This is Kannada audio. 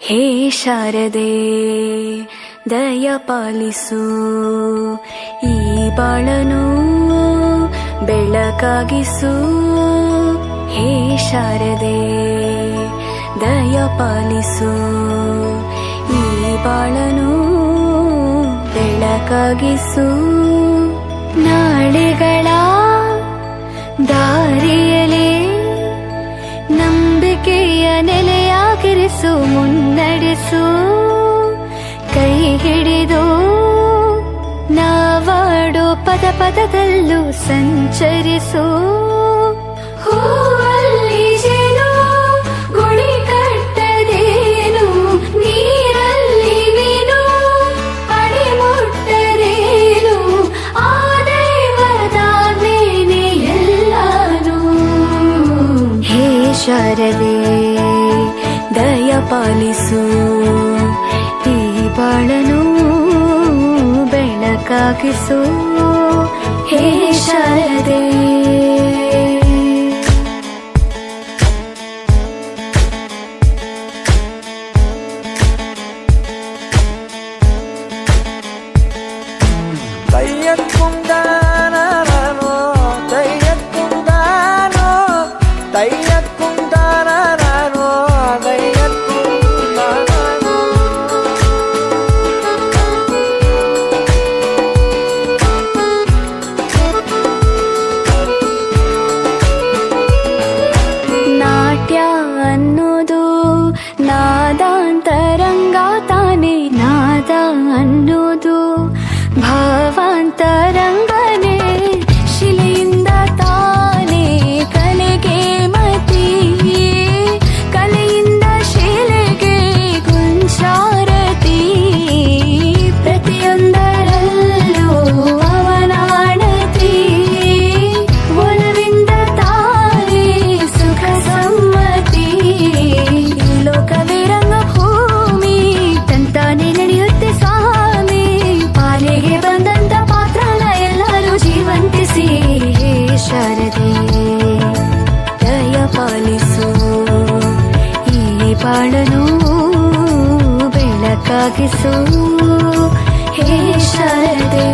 ಹೇ ಶಾರದೆ ದಯ ಪಾಲಿಸು, ಈ ಬಾಳನು ಬೆಳಕಾಗಿಸು. ಹೇ ಶಾರದೆ ದಯ ಪಾಲಿಸು, ಈ ಬಾಳನು ಬೆಳಕಾಗಿಸು. ನಾಳೆಗಳ ದಾರಿಯಲೇ ನಂಬಿಕೆಯ ನೆಲೆಯಾಗಿರಿಸು, ಮುನ್ನಡೆಸು. ಕೈ ಹಿಡಿದು ನಾವಾಡೋ ಪದ ಪದದಲ್ಲೂ ಸಂಚರಿಸು. ಹೂವಲ್ಲಿ ಜೇನು ಗುಳಿ ಕಟ್ಟದೇನು, ನೀರಲ್ಲಿ ಮೀನು ಅಡಿ ಮುಟ್ಟದೇನು, ಆ ದೈವದಾಜ್ಞೆನೇ ಎಲ್ಲಾನು. ಹೇ ಶಾರದೆ ದಯ ಪಾಲಿಸು, ಈ ಬಾಳನು ಬೆಳಕಾಗಿಸು. ಹೇ ಶಾರದೆ തയ്യക്കുന്താനോ തയ്യക്കുന്താനോ തയ്യക്കുന്താനോ തയ്യക്കുന്താനോ. ನಾಟ್ಯ ಅನ್ನೋದು ನಾದಾಂತರಂಗ ತಾನೆ, ನಾದ ಅನ್ನೋದು ಭಾವಾಂತರಂಗನೇ. ಶಿಲೆಯಿಂದ ತಾನೇ ಕಲೆಗೆ ಮತಿ, ಕಲೆಯಿಂದ ಶಿಲೆಗೆ ಗುಂಚಾರತಿ. ಪ್ರತಿಯೊಂದರಲ್ಲೂ ಅವನಾಣತಿ, ಒಲವಿಂದ ತಾನೇ ಸುಖ ಸಮ್ಮತಿ. ಲೋಕವೇ ರಂಗಭೂಮಿ ತಂತಾನೆ ನಡೆಯುತ್ತೆ ಸ್ವಾಮಿ, ಪಾಲಿಗೆ ಬಂದಂತ ಪಾತ್ರನ ಎಲ್ಲರೂ ಜೀವಂತಿಸಿ. ಹೇ ಶಾರದೆ ದಯ ಪಾಲಿಸು, ಈ ಬಾಳನು ಬೆಳಕಾಗಿಸು. ಹೇ ಶಾರದೆ